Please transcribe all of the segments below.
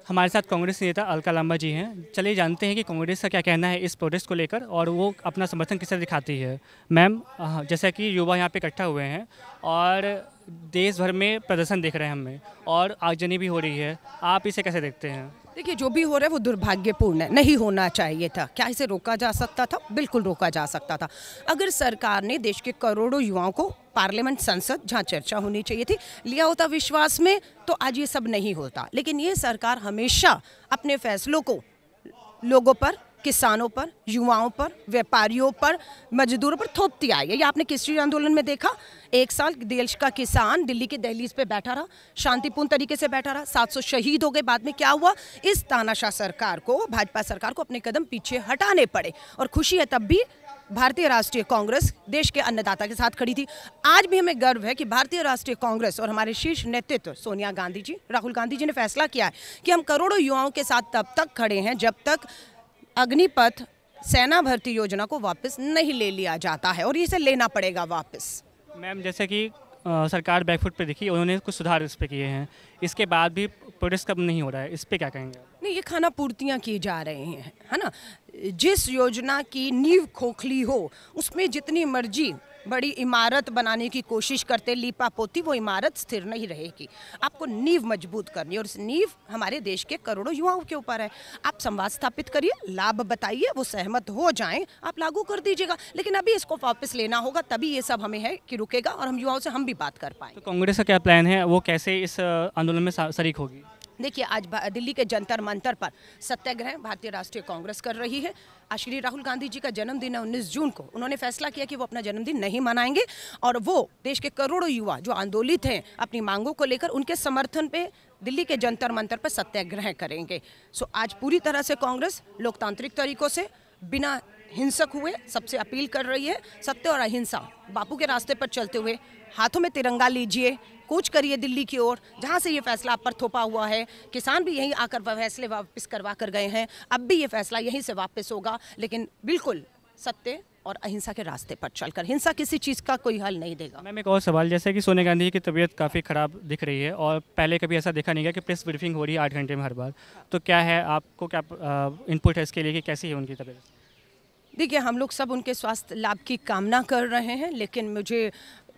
हमारे साथ कांग्रेस नेता अलका लांबा जी हैं। चलिए जानते हैं कि कांग्रेस का क्या कहना है इस प्रोटेस्ट को लेकर और वो अपना समर्थन किस तरह दिखाती है। मैम, जैसा कि युवा यहाँ पे इकट्ठा हुए हैं और देश भर में प्रदर्शन देख रहे हैं हमें और आगजनी भी हो रही है, आप इसे कैसे देखते हैं? देखिए, जो भी हो रहा है वो दुर्भाग्यपूर्ण है, नहीं होना चाहिए था। क्या इसे रोका जा सकता था? बिल्कुल रोका जा सकता था। अगर सरकार ने देश के करोड़ों युवाओं को पार्लियामेंट, संसद जहां चर्चा होनी चाहिए थी, लिया होता विश्वास में, तो आज ये सब नहीं होता। लेकिन ये सरकार हमेशा अपने फैसलों को लोगों पर, किसानों पर, युवाओं पर, व्यापारियों पर, मजदूरों पर थोपती आई है। ये आपने किसी आंदोलन में देखा? एक साल देश का किसान दिल्ली के दहलीज पे बैठा रहा, शांतिपूर्ण तरीके से बैठा रहा, 700 शहीद हो गए। बाद में क्या हुआ? इस तानाशाह सरकार को, भाजपा सरकार को अपने कदम पीछे हटाने पड़े। और खुशी है तब भी भारतीय राष्ट्रीय कांग्रेस देश के अन्नदाता के साथ खड़ी थी। आज भी हमें गर्व है कि भारतीय राष्ट्रीय कांग्रेस और हमारे शीर्ष नेतृत्व सोनिया गांधी जी, राहुल गांधी जी ने फैसला किया है कि हम करोड़ों युवाओं के साथ तब तक खड़े हैं जब तक अग्निपथ सेना भर्ती योजना को वापस नहीं ले लिया जाता है, और इसे लेना पड़ेगा वापस। मैम, जैसे कि सरकार बैकफुट पे दिखी, उन्होंने कुछ सुधार इस पे किए हैं, इसके बाद भी प्रोटेस्ट कब नहीं हो रहा है, इस पे क्या कहेंगे? नहीं, ये खाना पूर्तियाँ की जा रहे हैं, है ना। जिस योजना की नींव खोखली हो उसमें जितनी मर्जी बड़ी इमारत बनाने की कोशिश करते लीपा पोती, वो इमारत स्थिर नहीं रहेगी। आपको नींव मजबूत करनी है और इस नींव हमारे देश के करोड़ों युवाओं के ऊपर है। आप संवाद स्थापित करिए, लाभ बताइए, वो सहमत हो जाएं, आप लागू कर दीजिएगा। लेकिन अभी इसको वापस लेना होगा, तभी ये सब हमें है कि रुकेगा और हम युवाओं से हम भी बात कर पाएँ। तो कांग्रेस का क्या प्लान है, वो कैसे इस आंदोलन में शरीक होगी? देखिए, आज दिल्ली के जंतर मंतर पर सत्याग्रह भारतीय राष्ट्रीय कांग्रेस कर रही है। आज श्री राहुल गांधी जी का जन्मदिन है 19 जून को। उन्होंने फैसला किया कि वो अपना जन्मदिन नहीं मनाएंगे और वो देश के करोड़ों युवा जो आंदोलित हैं अपनी मांगों को लेकर, उनके समर्थन पे दिल्ली के जंतर मंतर पर सत्याग्रह करेंगे। सो आज पूरी तरह से कांग्रेस लोकतांत्रिक तरीकों से बिना हिंसक हुए सबसे अपील कर रही है, सत्य और अहिंसा बापू के रास्ते पर चलते हुए हाथों में तिरंगा लीजिए, कूच करिए दिल्ली की ओर, जहां से ये फैसला आप पर थोपा हुआ है। किसान भी यहीं आकर फैसले वापस करवा कर गए हैं, अब भी ये फैसला यहीं से वापस होगा, लेकिन बिल्कुल सत्य और अहिंसा के रास्ते पर चलकर। हिंसा किसी चीज़ का कोई हल नहीं देगा। मैम, एक और सवाल, जैसे कि सोनिया गांधी की तबीयत काफ़ी ख़राब दिख रही है और पहले कभी ऐसा देखा नहीं गया कि प्रेस ब्रीफिंग हो रही है 8 घंटे में हर बार, तो क्या है, आपको क्या इनपुट है इसके लिए कि कैसी है उनकी तबीयत? देखिए, हम लोग सब उनके स्वास्थ्य लाभ की कामना कर रहे हैं, लेकिन मुझे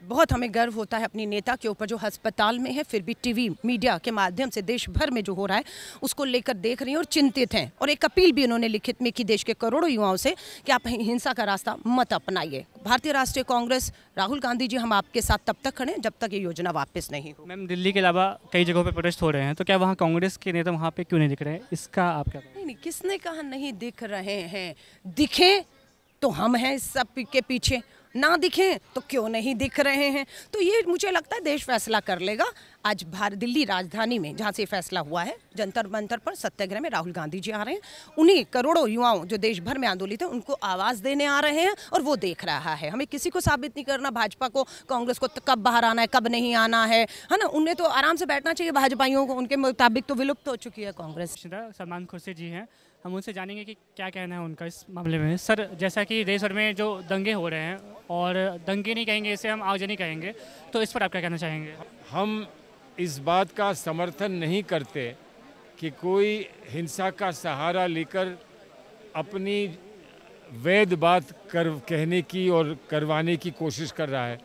बहुत हमें गर्व होता है अपनी नेता के ऊपर जो अस्पताल में है, फिर भी टीवी मीडिया के माध्यम से देश भर में जो हो रहा है उसको लेकर देख रही हैं और चिंतित हैं। और एक अपील भी उन्होंने लिखित में की देश के करोड़ों युवाओं से कि आप हिंसा का रास्ता मत अपनाइए। भारतीय राष्ट्रीय कांग्रेस, राहुल गांधी जी, हम आपके साथ तब तक खड़े हैं जब तक ये योजना वापस नहीं हो। मैम, दिल्ली के अलावा कई जगहों पर प्रोटेस्ट हो रहे हैं, तो क्या वहाँ कांग्रेस के नेता वहाँ पे क्यों नहीं दिख रहे हैं, इसका आप क्या कहेंगे? नहीं, किसने कहा नहीं दिख रहे हैं? दिखे तो हम हैं इस सब के पीछे, ना दिखें तो क्यों नहीं दिख रहे हैं। तो ये मुझे लगता है देश फैसला कर लेगा। आज दिल्ली राजधानी में जहाँ से फैसला हुआ है, जंतर मंतर पर सत्याग्रह में राहुल गांधी जी आ रहे हैं। उन्हीं करोड़ों युवाओं जो देश भर में आंदोलित हैं उनको आवाज़ देने आ रहे हैं और वो देख रहा है। हमें किसी को साबित नहीं करना, भाजपा को, कांग्रेस को कब बाहर आना है, कब नहीं आना है ना। उन्हें तो आराम से बैठना चाहिए, भाजपाइयों को उनके मुताबिक तो विलुप्त हो चुकी है कांग्रेस। सलमान खुर्शीद जी हैं, हम उनसे जानेंगे कि क्या कहना है उनका इस मामले में। सर, जैसा कि देश भर में जो दंगे हो रहे हैं, और दंगे नहीं कहेंगे इसे, हम आगजनी कहेंगे, तो इस पर आप क्या कहना चाहेंगे? हम इस बात का समर्थन नहीं करते कि कोई हिंसा का सहारा लेकर अपनी वैध बात कहने की और करवाने की कोशिश कर रहा है।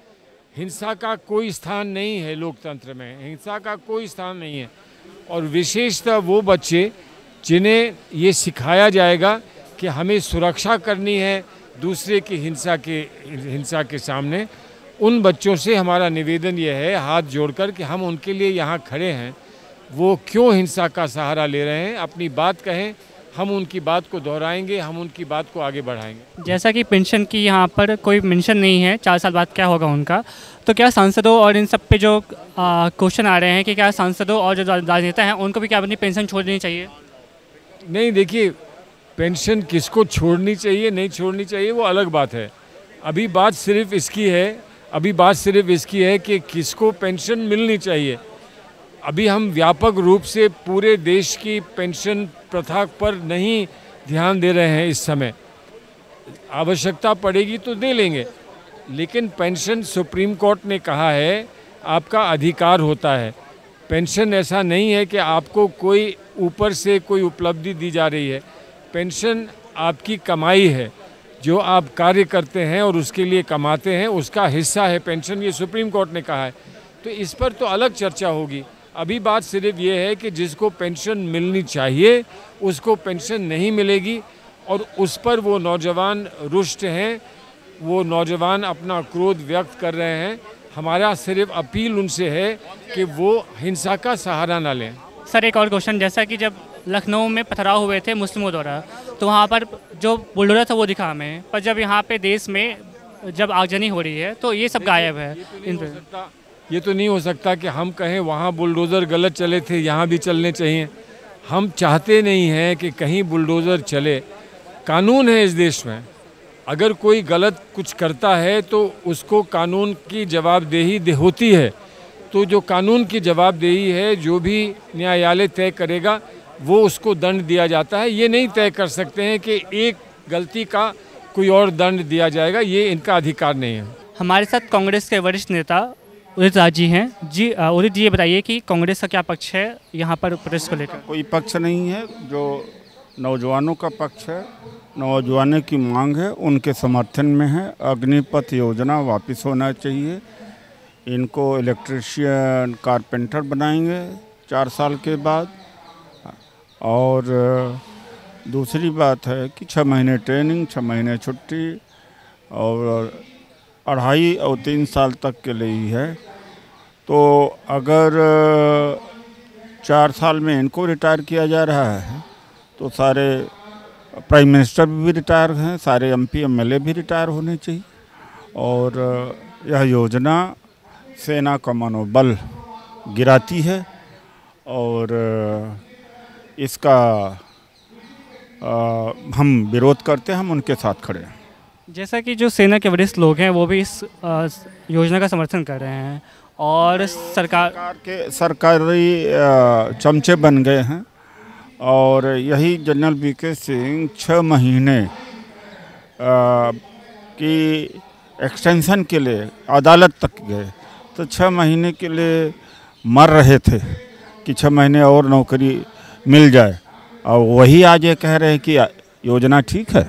हिंसा का कोई स्थान नहीं है लोकतंत्र में, हिंसा का कोई स्थान नहीं है। और विशेषतः वो बच्चे जिन्हें ये सिखाया जाएगा कि हमें सुरक्षा करनी है दूसरे की हिंसा के सामने, उन बच्चों से हमारा निवेदन ये है हाथ जोड़कर कि हम उनके लिए यहाँ खड़े हैं। वो क्यों हिंसा का सहारा ले रहे हैं, अपनी बात कहें, हम उनकी बात को दोहराएंगे, हम उनकी बात को आगे बढ़ाएंगे। जैसा कि पेंशन की यहाँ पर कोई मेंशन नहीं है, 4 साल बाद क्या होगा उनका, तो क्या सांसदों और इन सब पे जो क्वेश्चन आ रहे हैं कि क्या सांसदों और जो राजनेता हैं उनको भी क्या अपनी पेंशन छोड़ देनी चाहिए? नहीं, देखिए, पेंशन किसको छोड़नी चाहिए नहीं छोड़नी चाहिए वो अलग बात है। अभी बात सिर्फ इसकी है कि किसको पेंशन मिलनी चाहिए। अभी हम व्यापक रूप से पूरे देश की पेंशन प्रथा पर नहीं ध्यान दे रहे हैं इस समय। आवश्यकता पड़ेगी तो दे लेंगे, लेकिन पेंशन सुप्रीम कोर्ट ने कहा है आपका अधिकार होता है। पेंशन ऐसा नहीं है कि आपको कोई ऊपर से कोई उपलब्धि दी जा रही है। पेंशन आपकी कमाई है, जो आप कार्य करते हैं और उसके लिए कमाते हैं उसका हिस्सा है पेंशन, ये सुप्रीम कोर्ट ने कहा है। तो इस पर तो अलग चर्चा होगी। अभी बात सिर्फ ये है कि जिसको पेंशन मिलनी चाहिए उसको पेंशन नहीं मिलेगी, और उस पर वो नौजवान रुष्ट हैं, वो नौजवान अपना क्रोध व्यक्त कर रहे हैं। हमारा सिर्फ अपील उनसे है कि वो हिंसा का सहारा ना लें। सर एक और क्वेश्चन, जैसा कि जब लखनऊ में पथराव हुए थे मुस्लिमों द्वारा, तो वहाँ पर जो बुलडोजर था वो दिखा हमें, पर जब यहाँ पे देश में जब आगजनी हो रही है तो ये सब गायब है। ये तो नहीं हो सकता कि हम कहें वहाँ बुलडोज़र गलत चले थे, यहाँ भी चलने चाहिए। हम चाहते नहीं हैं कि कहीं बुलडोज़र चले। कानून है इस देश में, अगर कोई गलत कुछ करता है तो उसको कानून की जवाबदेही होती है। तो जो कानून की जवाबदेही है, जो भी न्यायालय तय करेगा वो उसको दंड दिया जाता है। ये नहीं तय कर सकते हैं कि एक गलती का कोई और दंड दिया जाएगा, ये इनका अधिकार नहीं है। हमारे साथ कांग्रेस के वरिष्ठ नेता उदित राज जी हैं। जी उदित जी, ये बताइए कि कांग्रेस का क्या पक्ष है यहाँ पर प्रोटेस्ट को लेकर? कोई पक्ष नहीं है, जो नौजवानों का पक्ष है, नौजवानों की मांग है, उनके समर्थन में है। अग्निपथ योजना वापस होना चाहिए। इनको इलेक्ट्रीशियन कारपेंटर बनाएंगे 4 साल के बाद। और दूसरी बात है कि 6 महीने ट्रेनिंग, 6 महीने छुट्टी, और 2.5 और 3 साल तक के लिए ही है। तो अगर 4 साल में इनको रिटायर किया जा रहा है तो सारे प्राइम मिनिस्टर भी रिटायर हैं, सारे MP MLA भी रिटायर होने चाहिए। और यह योजना सेना का मनोबल गिराती है और इसका हम विरोध करते हैं, हम उनके साथ खड़े हैं। जैसा कि जो सेना के वरिष्ठ लोग हैं वो भी इस योजना का समर्थन कर रहे हैं और सरकारी चमचे बन गए हैं। और यही जनरल VK सिंह 6 महीने की एक्सटेंशन के लिए अदालत तक गए, तो 6 महीने के लिए मर रहे थे कि 6 महीने और नौकरी मिल जाए, और वही आज ये कह रहे हैं कि योजना ठीक है।